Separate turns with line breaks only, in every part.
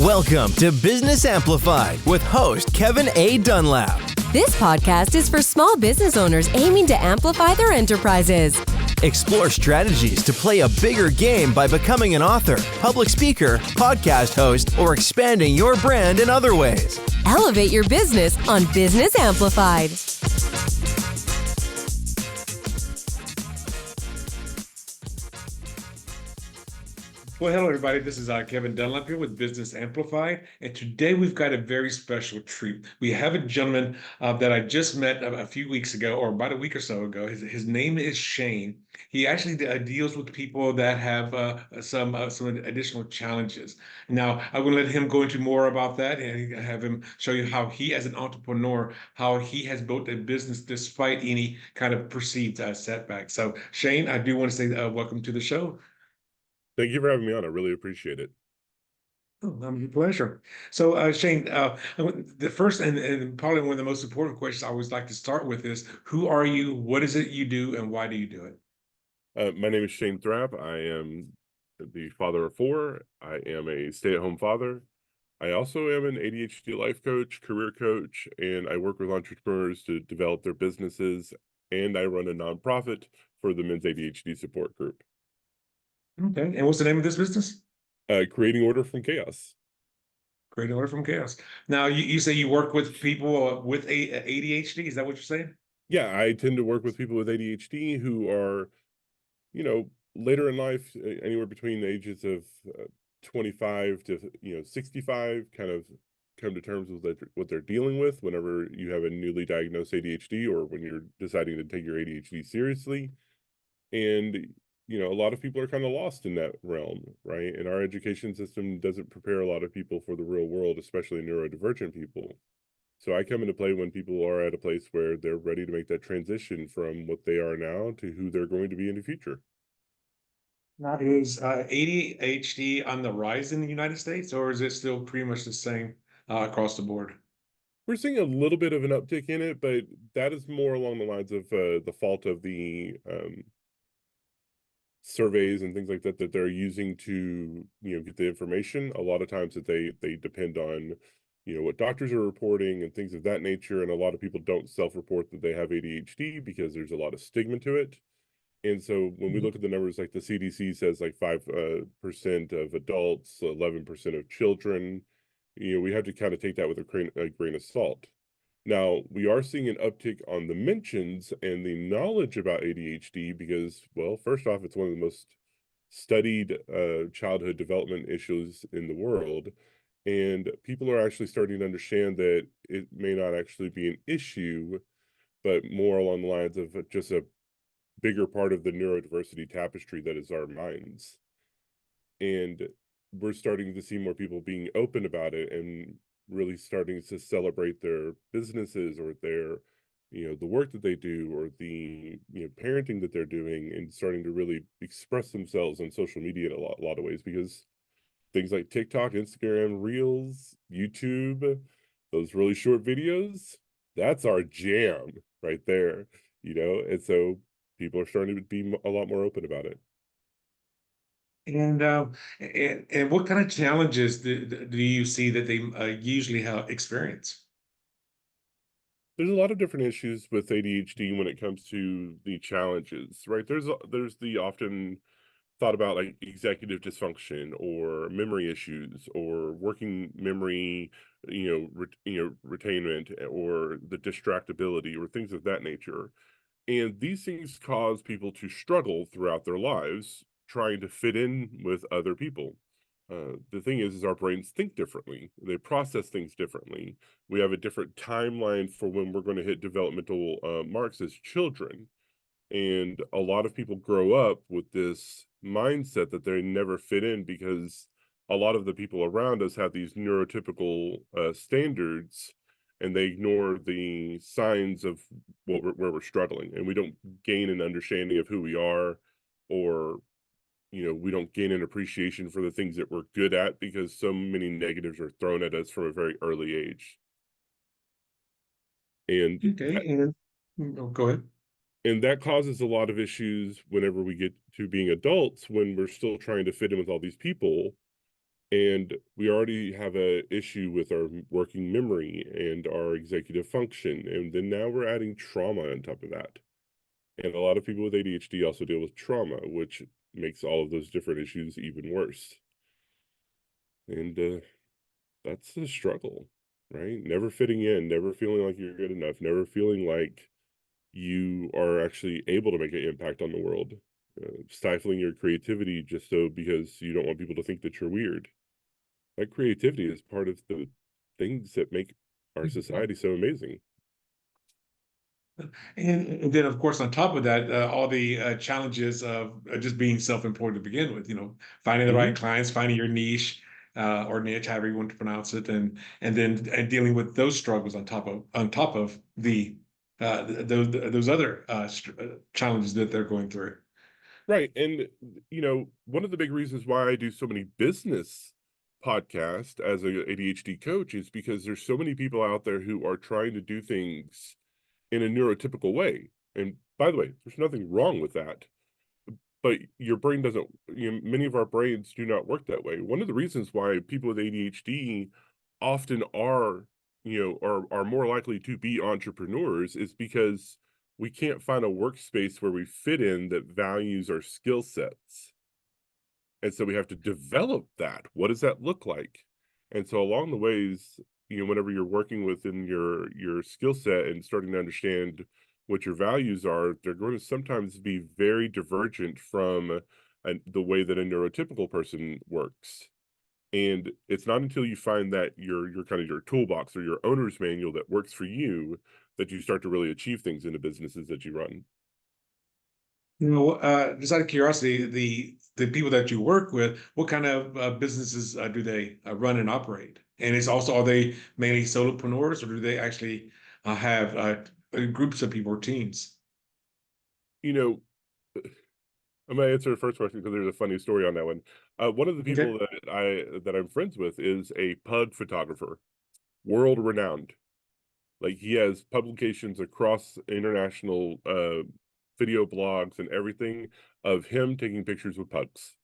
Welcome to Business Amplified with host Kevin A. Dunlap.
This podcast is for small business owners aiming to amplify their enterprises.
Explore strategies to play a bigger game by becoming an author, public speaker, podcast host, or expanding your brand in other ways.
Elevate your business on Business Amplified.
Well, hello, everybody. This is Kevin Dunlap here with Business Amplified. And today we've got a very special treat. We have a gentleman that I just met a few weeks ago, or about a week or so ago. His name is Shane. He actually deals with people that have some additional challenges. Now, I'm going to let him go into more about that and have him show you how he, as an entrepreneur, how he has built a business despite any kind of perceived setback. So, Shane, I do want to say welcome to the show.
Thank you for having me on. I really appreciate it.
Oh, my pleasure. So, Shane, the first and probably one of the most important questions I always like to start with is, who are you? What is it you do, and why do you do it?
My name is Shane Thrapp. I am the father of four. I am a stay-at-home father. I also am an ADHD life coach, career coach, and I work with entrepreneurs to develop their businesses, and I run a nonprofit for the Men's ADHD Support Group.
Okay. And what's the name of this business?
Creating order from chaos.
Creating order from chaos. Now, you say you work with people with ADHD. Is that what you're saying?
Yeah, I tend to work with people with ADHD who are, later in life, anywhere between the ages of 25 to 65, kind of come to terms with what they're dealing with whenever you have a newly diagnosed ADHD or when you're deciding to take your ADHD seriously. And a lot of people are kind of lost in that realm, right? And our education system doesn't prepare a lot of people for the real world, especially neurodivergent people. So I come into play when people are at a place where they're ready to make that transition from what they are now to who they're going to be in the future.
Now, is ADHD on the rise in the United States, or is it still pretty much the same across the board?
We're seeing a little bit of an uptick in it, but that is more along the lines of the fault of the surveys and things like that they're using to get the information. A lot of times that they depend on what doctors are reporting and things of that nature, and a lot of people don't self-report that they have ADHD because there's a lot of stigma to it. And so when we look at the numbers, like the CDC says, like 5% of adults, 11% of children, we have to kind of take that with a grain of salt. Now, we are seeing an uptick on the mentions and the knowledge about ADHD because, well, first off, it's one of the most studied childhood development issues in the world. And people are actually starting to understand that it may not actually be an issue, but more along the lines of just a bigger part of the neurodiversity tapestry that is our minds. And we're starting to see more people being open about it and really starting to celebrate their businesses or their, the work that they do or the, parenting that they're doing, and starting to really express themselves on social media in a lot of ways, because things like TikTok, Instagram, Reels, YouTube, those really short videos, that's our jam right there, and so people are starting to be a lot more open about it.
And what kind of challenges do you see that they usually experience?
There's a lot of different issues with ADHD when it comes to the challenges, right? There's the often thought about like executive dysfunction or memory issues or working memory, retainment, or the distractibility or things of that nature. And these things cause people to struggle throughout their lives trying to fit in with other people. The thing is our brains think differently. They process things differently. We have a different timeline for when we're going to hit developmental marks as children. And a lot of people grow up with this mindset that they never fit in because a lot of the people around us have these neurotypical standards, and they ignore the signs of where we're struggling, and we don't gain an understanding of who we are, or we don't gain an appreciation for the things that we're good at because so many negatives are thrown at us from a very early age. And
Okay, go ahead.
And that causes a lot of issues whenever we get to being adults, when we're still trying to fit in with all these people. And we already have a issue with our working memory and our executive function. And then now we're adding trauma on top of that. And a lot of people with ADHD also deal with trauma, which makes all of those different issues even worse. And that's a struggle, right? Never fitting in, never feeling like you're good enough, never feeling like you are actually able to make an impact on the world, stifling your creativity just so because you don't want people to think that you're weird. That creativity is part of the things that make our society so amazing.
And then, of course, on top of that, all the challenges of just being self-employed to begin with, finding the right
Mhm.
clients, finding your niche or niche, however you want to pronounce it, and then dealing with those struggles on top of the those other challenges that they're going through.
Right. And, one of the big reasons why I do so many business podcasts as a ADHD coach is because there's so many people out there who are trying to do things in a neurotypical way. And by the way, there's nothing wrong with that. But your brain doesn't, many of our brains do not work that way. One of the reasons why people with ADHD often are, are more likely to be entrepreneurs is because we can't find a workspace where we fit in that values our skill sets. And so we have to develop that. What does that look like? And so along the ways, whenever you're working within your skill set and starting to understand what your values are, they're going to sometimes be very divergent from the way that a neurotypical person works. And it's not until you find that your kind of your toolbox or your owner's manual that works for you that you start to really achieve things in the businesses that you run.
Just out of curiosity, the people that you work with, what kind of businesses do they run and operate? And it's also, are they mainly solopreneurs, or do they actually have groups of people or teams?
You know, I'm gonna answer the first question because there's a funny story on that one. One of the
Okay.
people that I'm friends with is a pug photographer, world renowned. Like he has publications across international video blogs and everything of him taking pictures with pugs.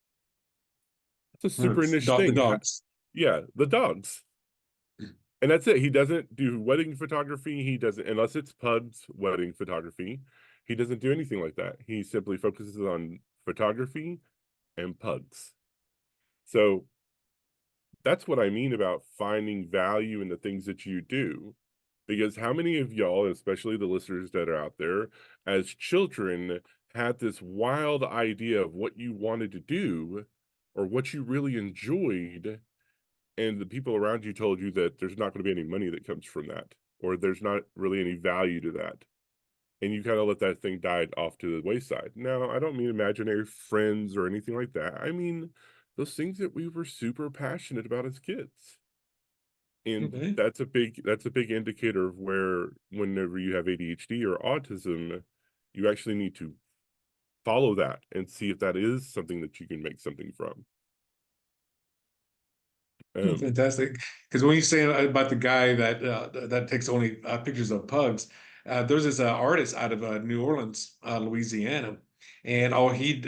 It's a super niche
The
thing.
dogs.
Yeah, the dogs. And that's it. He doesn't do wedding photography. He doesn't, unless it's pugs wedding photography. He doesn't do anything like that. He simply focuses on photography and pugs. So that's what I mean about finding value in the things that you do. Because how many of y'all, especially the listeners that are out there, as children, had this wild idea of what you wanted to do or what you really enjoyed, and the people around you told you that there's not going to be any money that comes from that, or there's not really any value to that. And you kind of let that thing die off to the wayside. Now, I don't mean imaginary friends or anything like that. I mean those things that we were super passionate about as kids. And
Okay.
that's a big indicator of where whenever you have ADHD or autism, you actually need to follow that and see if that is something that you can make something from. Um,
Fantastic. Because when you say about the guy that takes only pictures of pugs, there's this artist out of New Orleans, Louisiana, and all he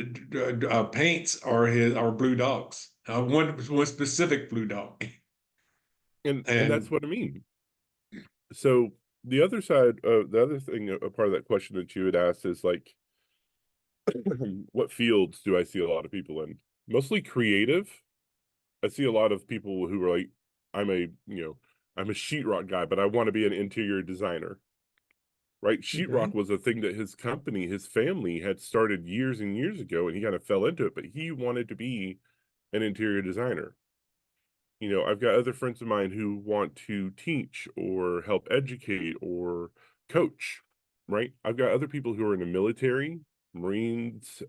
paints are blue dogs. One specific blue dog,
and that's
and
what I mean. So the other thing, a part of that question that you had asked is like, what fields do I see a lot of people in? Mostly creative. I see a lot of people who are like, I'm a, I'm a sheetrock guy, but I want to be an interior designer, right? Sheetrock
okay.
was a thing that his company, his family had started years and years ago, and he kind of fell into it, but he wanted to be an interior designer. I've got other friends of mine who want to teach or help educate or coach, right? I've got other people who are in the military, Marines,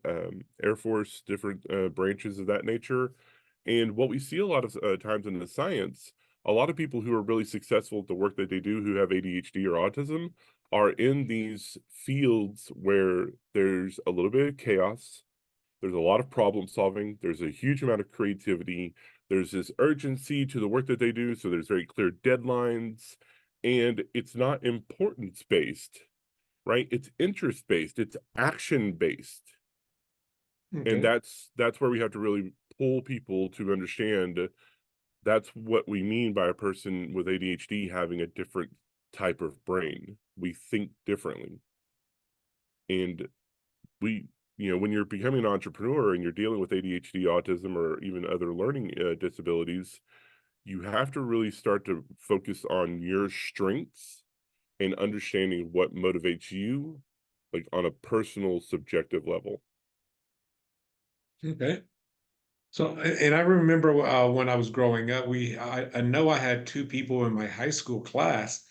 Air Force, different branches of that nature. And what we see a lot of times in the science, a lot of people who are really successful at the work that they do who have ADHD or autism are in these fields where there's a little bit of chaos, there's a lot of problem solving. There's a huge amount of creativity. There's this urgency to the work that they do. So there's very clear deadlines. And it's not importance based, right? It's interest based. It's action based. And
Okay.
that's where we have to really pull people to understand that's what we mean by a person with ADHD having a different type of brain. We think differently. And when you're becoming an entrepreneur and you're dealing with ADHD, autism, or even other learning disabilities, you have to really start to focus on your strengths and understanding what motivates you, like on a personal, subjective level.
Okay. So, and I remember when I was growing up, I know I had two people in my high school class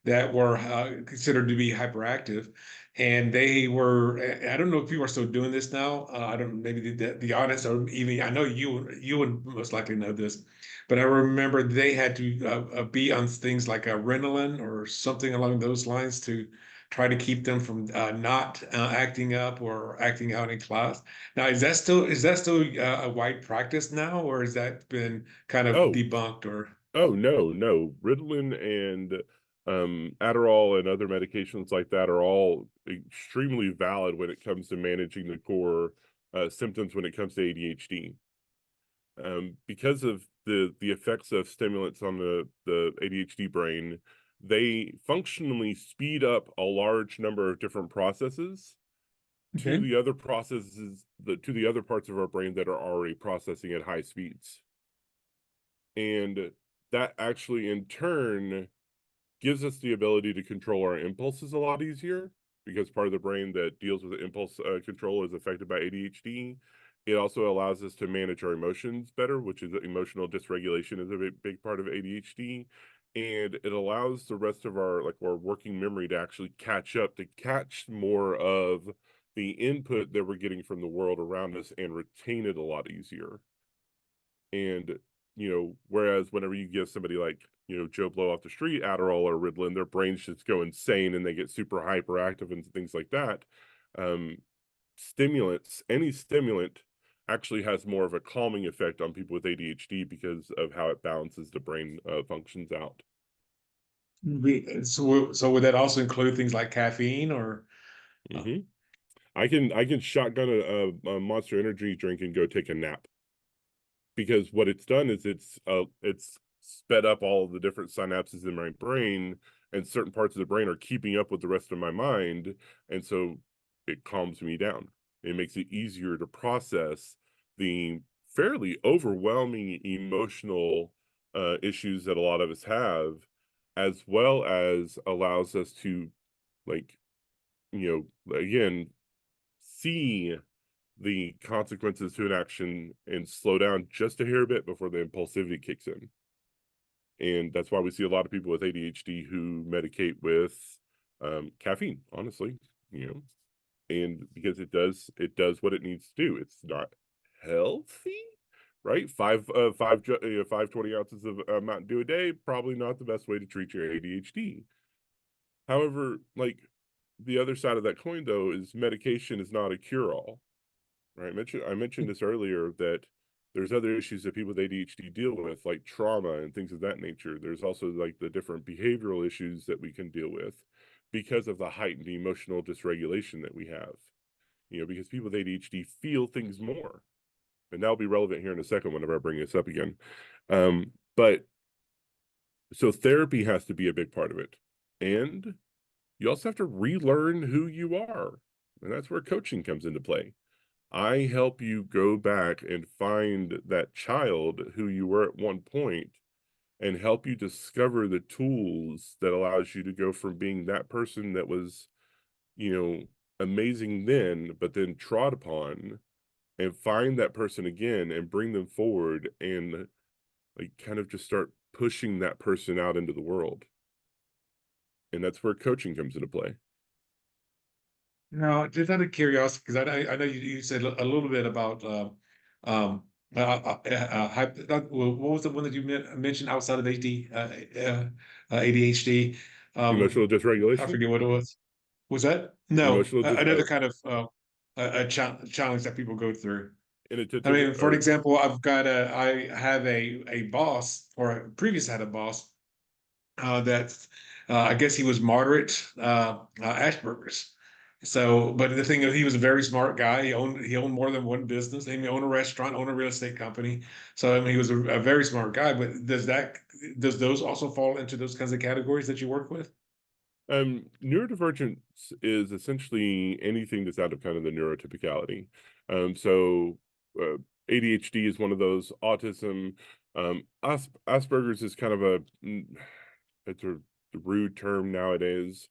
that were considered to be hyperactive, and they were. I don't know if you are still doing this now. I don't. Maybe the audience, or even I know you would most likely know this, but I remember they had to be on things like a Ritalin or something along those lines to try to keep them from not acting up or acting out in class. Now, is that still a wide practice now, or has that been kind of
Oh,
debunked? Or
oh no. Ritalin and Adderall and other medications like that are all extremely valid when it comes to managing the core symptoms when it comes to ADHD. Because of the effects of stimulants on the ADHD brain, they functionally speed up a large number of different processes to
okay,
the other to the other parts of our brain that are already processing at high speeds. And that actually in turn gives us the ability to control our impulses a lot easier, because part of the brain that deals with impulse control is affected by ADHD. It also allows us to manage our emotions better, which is emotional dysregulation is a big part of ADHD. And it allows the rest of our working memory to actually catch up, to catch more of the input that we're getting from the world around us and retain it a lot easier. And, whereas whenever you give somebody like, Joe Blow off the street Adderall or Ritalin, their brains just go insane and they get super hyperactive and things like that. Um, any stimulant actually has more of a calming effect on people with ADHD because of how it balances the brain functions out.
so would that also include things like caffeine or?
Hmm. I can shotgun a Monster Energy drink and go take a nap, because what it's done is it's sped up all of the different synapses in my brain, and certain parts of the brain are keeping up with the rest of my mind, and so it calms me down. It makes it easier to process the fairly overwhelming emotional issues that a lot of us have, as well as allows us to, like, again, see the consequences to an action and slow down just a hair bit before the impulsivity kicks in. And that's why we see a lot of people with ADHD who medicate with caffeine, honestly, and because it does what it needs to do. It's not healthy, right? 20 ounces of Mountain Dew a day, probably not the best way to treat your ADHD. However, like, the other side of that coin, though, is medication is not a cure-all. Right. I mentioned this earlier, that there's other issues that people with ADHD deal with, like trauma and things of that nature. There's also like the different behavioral issues that we can deal with because of the heightened emotional dysregulation that we have. Because people with ADHD feel things more. And that'll be relevant here in a second whenever I bring this up again. But so therapy has to be a big part of it. And you also have to relearn who you are. And that's where coaching comes into play. I help you go back and find that child who you were at one point and help you discover the tools that allows you to go from being that person that was, you know, amazing then, but then trod upon, and find that person again and bring them forward and like kind of just start pushing that person out into the world. And that's where coaching comes into play.
No, just out of curiosity, because I know you said a little bit about um what was the one that you mentioned outside of ADHD? Um,
Emotional
I
dysregulation,
forget what it was. Was that? No,
emotional dis
another kind of challenge that people go through. I
inattentive
mean, for
or
example, I have a boss, or previous had a boss that I guess he was moderate Asperger's. So, but the thing is, he was a very smart guy. He owned more than one business. He owned a restaurant, owned a real estate company. So, I mean, he was a very smart guy. But does those also fall into those kinds of categories that you work with?
Neurodivergence is essentially anything that's out of kind of the neurotypicality. So ADHD is one of those. Autism, Asperger's is kind of it's a rude term nowadays,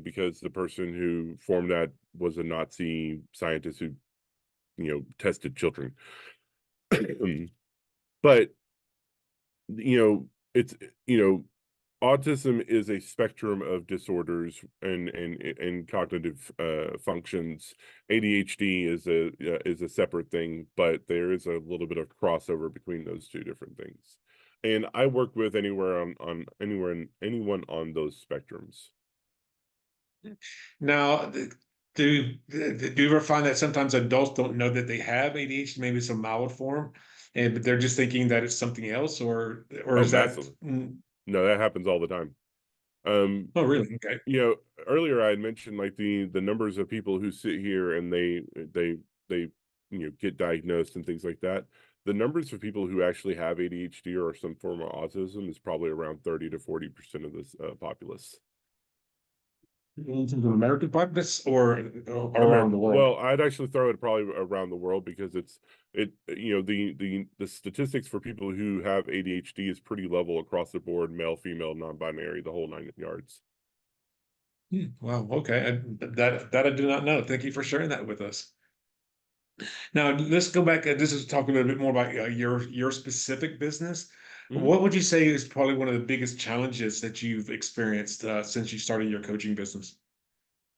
because the person who formed that was a Nazi scientist who, tested children. But it's autism is a spectrum of disorders and cognitive functions. ADHD is a separate thing, but there is a little bit of crossover between those two different things. And I work with anyone on those spectrums.
Now, do you ever find that sometimes adults don't know that they have ADHD, maybe it's a mild form, and but they're just thinking that it's something else, or
Oh,
is that?
massively. No, that happens all the time.
Oh, really? Okay.
Earlier I had mentioned like the numbers of people who sit here and they get diagnosed and things like that. The numbers of people who actually have ADHD or some form of autism is probably around 30 to 40% of this populace.
In terms of American populace or around the world?
Well, I'd actually throw it probably around the world because the statistics for people who have ADHD is pretty level across the board, male, female, non-binary, the whole 9 yards.
Wow. Okay. That I do not know. Thank you for sharing that with us. Now let's go back. This is talking a little bit more about your specific business.
Mhm.
What would you say is probably one of the biggest challenges that you've experienced since you started your coaching business?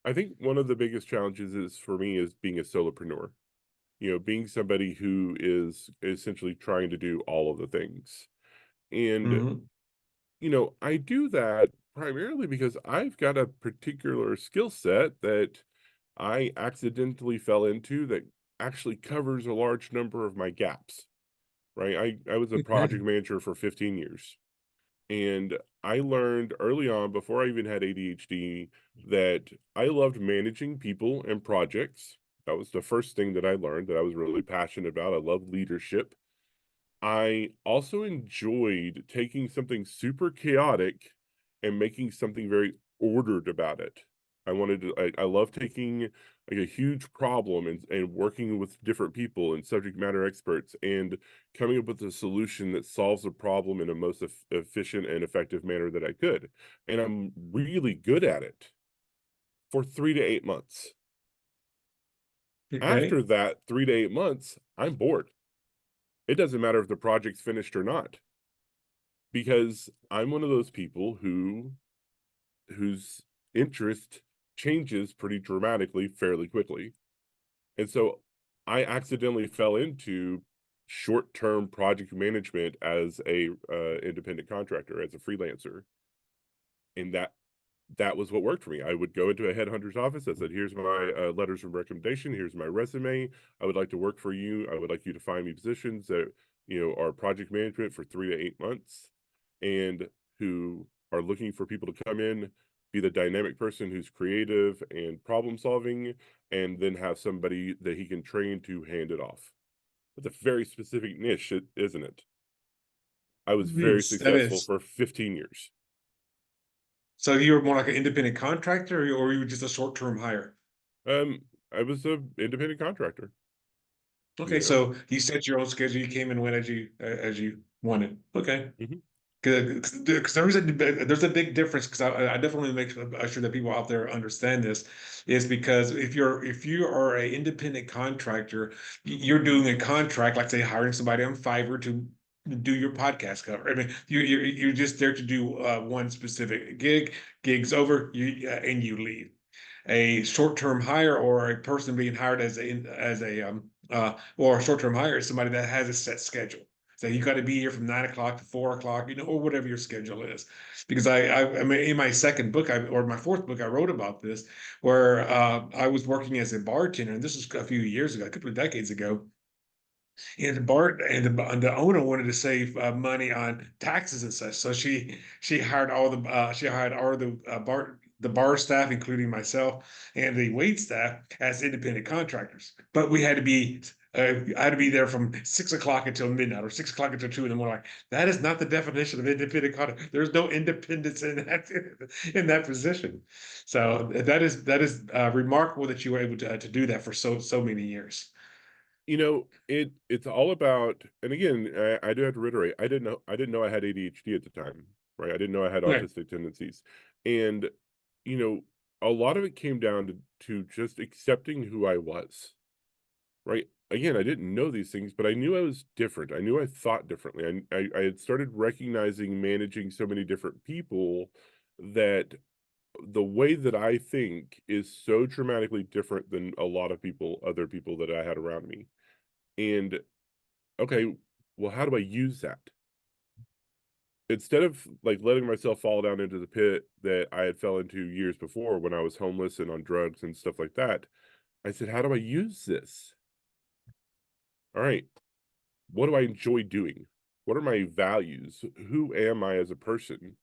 I think one of the biggest challenges is for me is being a solopreneur. Being somebody who is essentially trying to do all of the things. And
Hmm.
I do that primarily because I've got a particular skill set that I accidentally fell into that actually covers a large number of my gaps, right? I was a project
Okay.
manager for 15 years, and I learned early on, before I even had ADHD, that I loved managing people and projects. That was the first thing that I learned that I was really passionate about. I love leadership. I also enjoyed taking something super chaotic and making something very ordered about it. I love taking like a huge problem and working with different people and subject matter experts and coming up with a solution that solves a problem in a most efficient and effective manner that I could. And I'm really good at it for 3 to 8 months.
Okay.
After that 3 to 8 months, I'm bored. It doesn't matter if the project's finished or not, because I'm one of those people whose interest changes pretty dramatically fairly quickly. And so I accidentally fell into short-term project management as a independent contractor, as a freelancer. And that was what worked for me. I would go into a headhunter's office. I said, here's my letters of recommendation. Here's my resume. I would like to work for you. I would like you to find me positions that, are project management for 3 to 8 months and who are looking for people to come in, be the dynamic person who's creative and problem solving, and then have somebody that he can train to hand it off. It's a very specific niche, isn't it? I was very
That
successful
is.
for 15 years.
So you were more like an independent contractor, or you were just a short-term hire?
I was a independent contractor,
Okay,
you know.
so you set your own schedule. You came and went as you wanted. Okay.
Mhm.
Because there's a big difference, because I definitely make sure that people out there understand this, is because if you are a independent contractor, you're doing a contract, like say hiring somebody on Fiverr to do your podcast cover. I mean, you're just there to do one specific gig. Gig's over, and you leave. A short-term hire, or a person being hired or a short-term hire is somebody that has a set schedule. So you got to be here from 9 o'clock to 4 o'clock, or whatever your schedule is. Because I mean, in my second book, or my fourth book, I wrote about this, where I was working as a bartender, and this was a few years ago, a couple of decades ago. And the owner wanted to save money on taxes and such, so she hired all the the bar staff, including myself, and the wait staff as independent contractors. But we had to be, I had to be there from 6 o'clock until midnight or 6 o'clock until 2 in the morning. Like, that is not the definition of independent contractor. There's no independence in that position. So that is remarkable that you were able to do that for so many years.
It's all about, and again, I do have to reiterate, I didn't know I had ADHD at the time, right? I didn't know I had
Right.
autistic tendencies. And, a lot of it came down to just accepting who I was, right? Again, I didn't know these things, but I knew I was different. I knew I thought differently. I had started recognizing, managing so many different people, that the way that I think is so dramatically different than a lot of other people that I had around me. And okay, well, how do I use that? Instead of like letting myself fall down into the pit that I had fell into years before when I was homeless and on drugs and stuff like that, I said, how do I use this? All right, what do I enjoy doing? What are my values? Who am I as a person?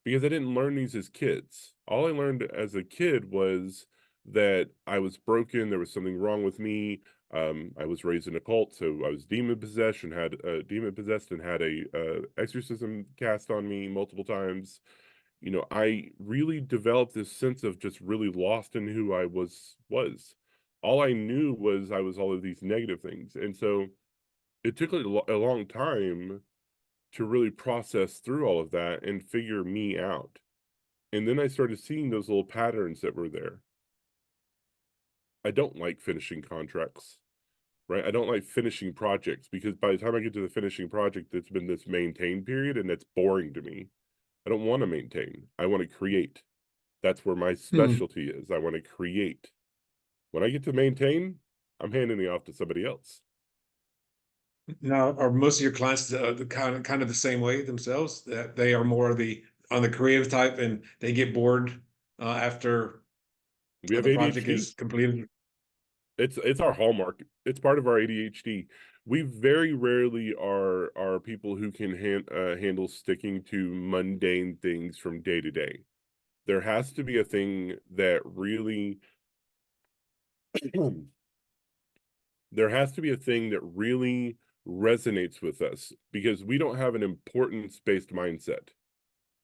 Because I didn't learn these as kids. All I learned as a kid was that I was broken, there was something wrong with me. I was raised in a cult, so I was demon possessed and had a exorcism cast on me multiple times. I really developed this sense of just really lost in who I was. All I knew was I was all of these negative things. And so it took a long time to really process through all of that and figure me out. And then I started seeing those little patterns that were there. I don't like finishing contracts, right? I don't like finishing projects, because by the time I get to the finishing project, it's been this maintain period, and that's boring to me. I don't want to maintain. I want to create. That's where my specialty is. I want to create. When I get to maintain, I'm handing it off to somebody else.
Now, are most of your clients the kind of the same way themselves? That they are more on the creative type, and they get bored after
We have
the project
ADHD.
is completed?
It's our hallmark. It's part of our ADHD. We very rarely are people who can handle sticking to mundane things from day to day. There has to be a thing that really there has to be a thing that really resonates with us, because we don't have an importance-based mindset,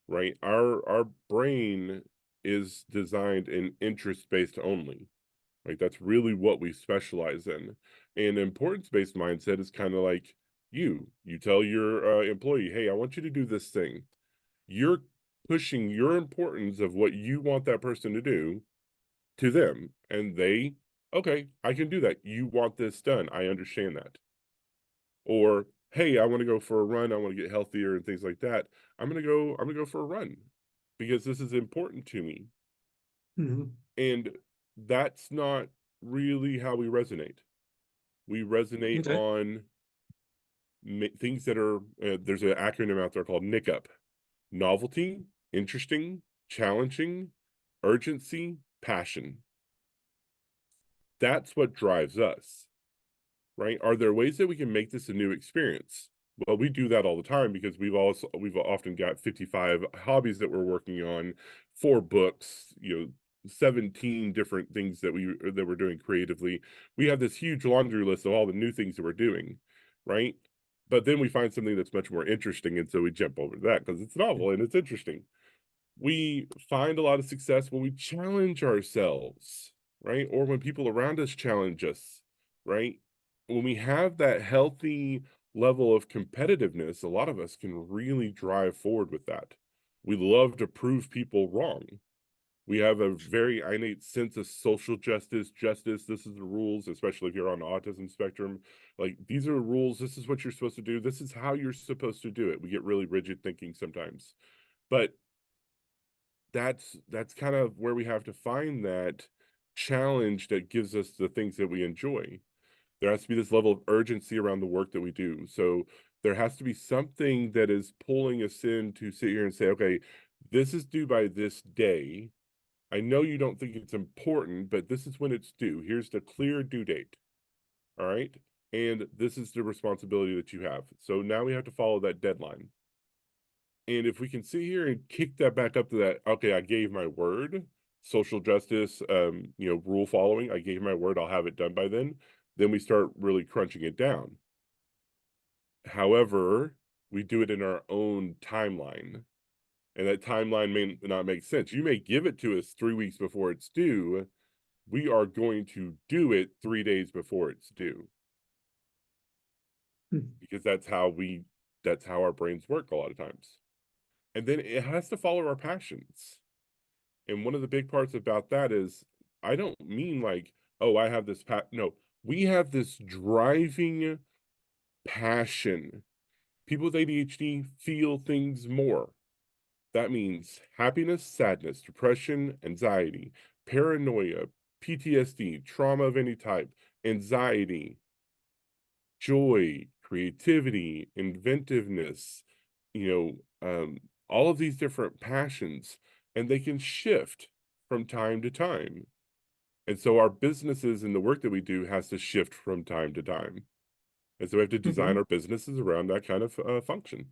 right? Our brain is designed in interest-based only. Like, that's really what we specialize in. And importance-based mindset is kind of like you tell your employee, hey, I want you to do this thing. You're pushing your importance of what you want that person to do to them. And they, okay, I can do that. You want this done. I understand that. Or, hey, I want to go for a run. I want to get healthier and things like that. I'm going to go for a run because this is important to me.
Mhm.
And that's not really how we resonate. We resonate
Okay.
on things that are, there's an acronym out there called NICUP: novelty, interesting, challenging, urgency, passion. That's what drives us, right? Are there ways that we can make this a new experience? Well, we do that all the time, because we've often got 55 hobbies that we're working on, 4 books, 17 different things that we're doing creatively. We have this huge laundry list of all the new things that we're doing, right? But then we find something that's much more interesting, and so we jump over that because it's novel and it's interesting. We find a lot of success when we challenge ourselves, right? Or when people around us challenge us, right? When we have that healthy level of competitiveness, a lot of us can really drive forward with that. We love to prove people wrong. We have a very innate sense of social justice. This is the rules, especially if you're on the autism spectrum. Like, these are the rules. This is what you're supposed to do. This is how you're supposed to do it. We get really rigid thinking sometimes. But that's kind of where we have to find that challenge that gives us the things that we enjoy. There has to be this level of urgency around the work that we do. So there has to be something that is pulling us in to sit here and say, okay, this is due by this day. I know you don't think it's important, but this is when it's due. Here's the clear due date. All right. And this is the responsibility that you have. So now we have to follow that deadline. And if we can sit here and kick that back up to that, okay, I gave my word, social justice, rule following, I gave my word, I'll have it done by then we start really crunching it down. However, we do it in our own timeline, and that timeline may not make sense. You may give it to us 3 weeks before it's due. We are going to do it 3 days before it's due. Because that's how our brains work a lot of times. And then it has to follow our passions. And one of the big parts about that is, I don't mean like, oh, I have this no, we have this driving passion. People with ADHD feel things more. That means happiness, sadness, depression, anxiety, paranoia, PTSD, trauma of any type, anxiety, joy, creativity, inventiveness, all of these different passions, and they can shift from time to time. And so our businesses and the work that we do has to shift from time to time. And so we have to design our businesses around that kind of function.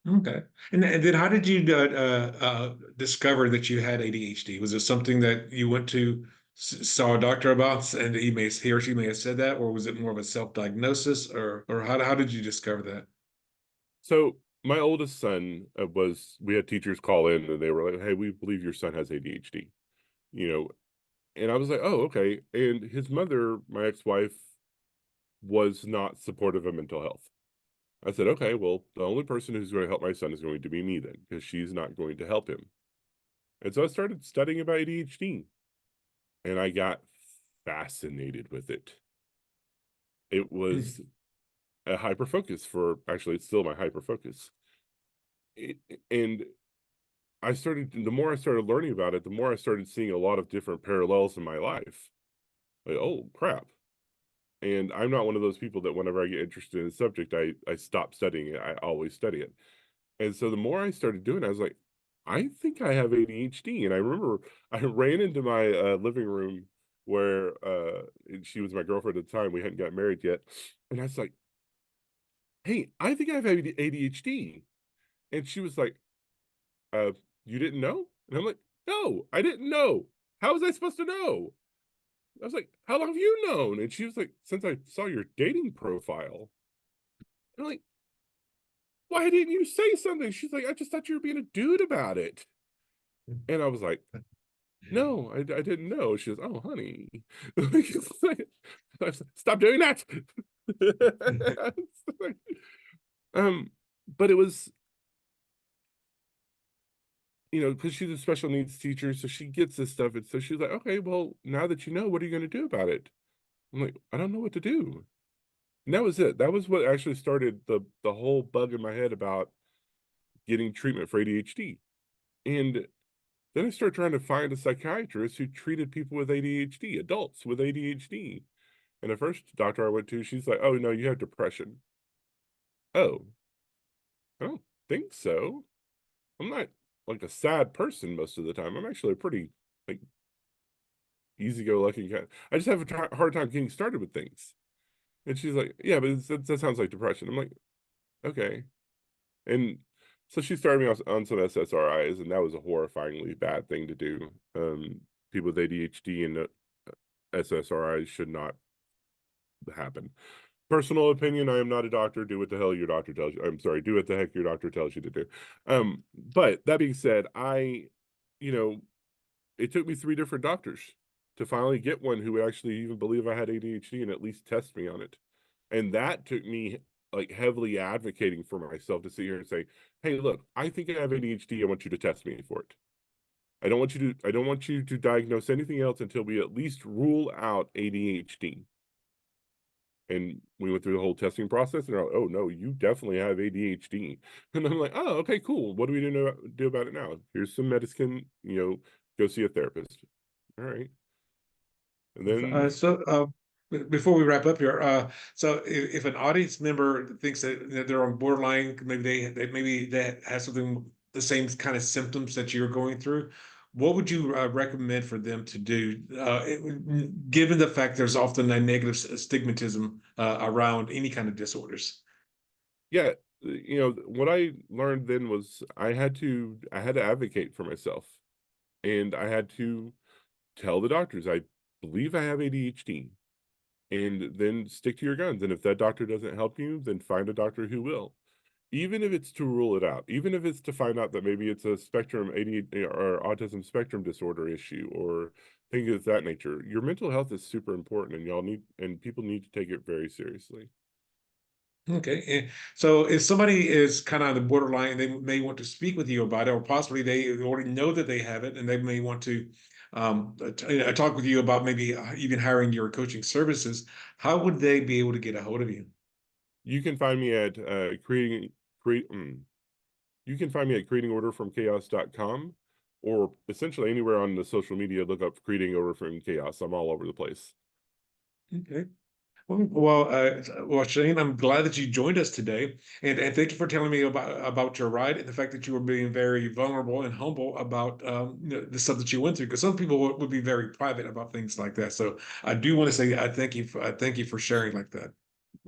Okay. And then how did you discover that you had ADHD? Was it something that you went to saw a doctor about, and he or she may have said that, or was it more of a self-diagnosis, or how did you discover that?
So my oldest son we had teachers call in and they were like, hey, we believe your son has ADHD, and I was like, oh, okay. And his mother, my ex-wife, was not supportive of mental health. I said, okay, well, the only person who's going to help my son is going to be me then, because she's not going to help him. And so I started studying about ADHD, and I got fascinated with it. It was a hyper focus actually, it's still my hyper focus. And the more I started learning about it, the more I started seeing a lot of different parallels in my life. Like, oh, crap. And I'm not one of those people that whenever I get interested in a subject, I stop studying it. I always study it. And so the more I started doing it, I was like, I think I have ADHD. And I remember I ran into my living room where she was my girlfriend at the time. We hadn't got married yet. And I was like, hey, I think I have ADHD. And she was like, you didn't know? And I'm like, no, I didn't know. How was I supposed to know? I was like, how long have you known? And she was like, since I saw your dating profile. And I'm like, why didn't you say something? She's like, I just thought you were being a dude about it. And I was like, no, I didn't know. She goes, oh, honey. Stop doing that. But it was, because she's a special needs teacher, so she gets this stuff. And so she's like, okay, well, now that you know, what are you going to do about it? I'm like, I don't know what to do. And that was it. That was what actually started the whole bug in my head about getting treatment for ADHD. And then I started trying to find a psychiatrist who treated people with ADHD, adults with ADHD. And the first doctor I went to, she's like, oh, no, you have depression. Oh, I don't think so. I'm not like a sad person most of the time. I'm actually a pretty like easygoing guy. I just have a hard time getting started with things. And she's like, yeah, but that sounds like depression. I'm like, okay. And so she started me on some SSRIs, and that was a horrifyingly bad thing to do. People with ADHD and SSRIs should not happen. Personal opinion, I am not a doctor. Do what the hell your doctor tells you. I'm sorry, do what the heck your doctor tells you to do. But that being said, it took me 3 different doctors to finally get one who actually even believe I had ADHD and at least test me on it. And that took me like heavily advocating for myself to sit here and say, hey, look, I think I have ADHD. I want you to test me for it. I don't want you to diagnose anything else until we at least rule out ADHD. And we went through the whole testing process, and they're like, oh, no, you definitely have ADHD. And I'm like, oh, okay, cool. What do we do about it now? Here's some medicine, go see a therapist. All right. And then
before we wrap up here, so if an audience member thinks that they're on borderline, maybe they have something, the same kind of symptoms that you're going through, what would you recommend for them to do, given the fact there's often a negative stigmatism around any kind of disorders?
yeah, What I learned then was I had to advocate for myself, and I had to tell the doctors, I believe I have ADHD, and then stick to your guns. And if that doctor doesn't help you, then find a doctor who will. Even if it's to rule it out, even if it's to find out that maybe it's a spectrum ADHD or autism spectrum disorder issue or things of that nature. Your mental health is super important, and people need to take it very seriously.
Okay. So if somebody is kind of on the borderline, they may want to speak with you about it, or possibly they already know that they have it and they may want to talk with you about maybe even hiring your coaching services. How would they be able to get a hold of you?
You can find me at you can find me at creatingorderfromchaos.com, or essentially anywhere on the social media. Look up Creating Order from Chaos. I'm all over the place.
Okay. Well, Shane, I'm glad that you joined us today, and thank you for telling me about your ride and the fact that you were being very vulnerable and humble about the stuff that you went through. Because some people would be very private about things like that. So I do want to say I thank you for sharing like that.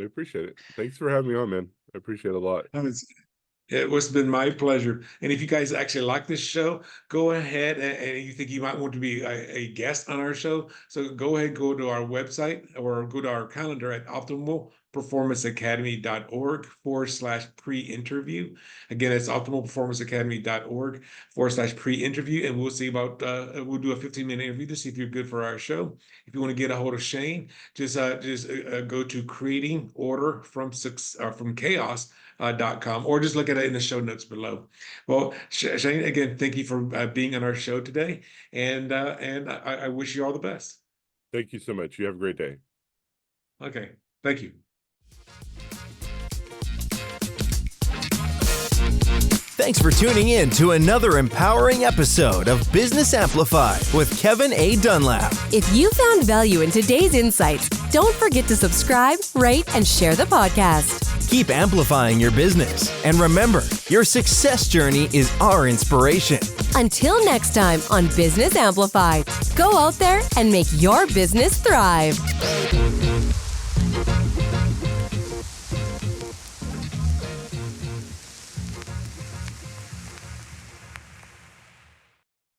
I appreciate it. Thanks for having me on, man. I appreciate it a lot.
It was been my pleasure. And if you guys actually like this show, go ahead and you think you might want to be a guest on our show. So go ahead, go to our website or go to our calendar at optimalperformanceacademy.org/pre-interview. Again, it's optimalperformanceacademy.org/pre-interview. And we'll see about, we'll do a 15-minute interview to see if you're good for our show. If you want to get a hold of Shane, just go to Creating Order from Chaos .com, or just look at it in the show notes below. Well, Shane, again, thank you for being on our show today, and I wish you all the best.
Thank you so much. You have a great day.
Okay, thank you.
Thanks for tuning in to another empowering episode of Business Amplified with Kevin A. Dunlap.
If you found value in today's insights, don't forget to subscribe, rate, and share the podcast.
Keep amplifying your business. And remember, your success journey is our inspiration.
Until next time on Business Amplified, go out there and make your business thrive.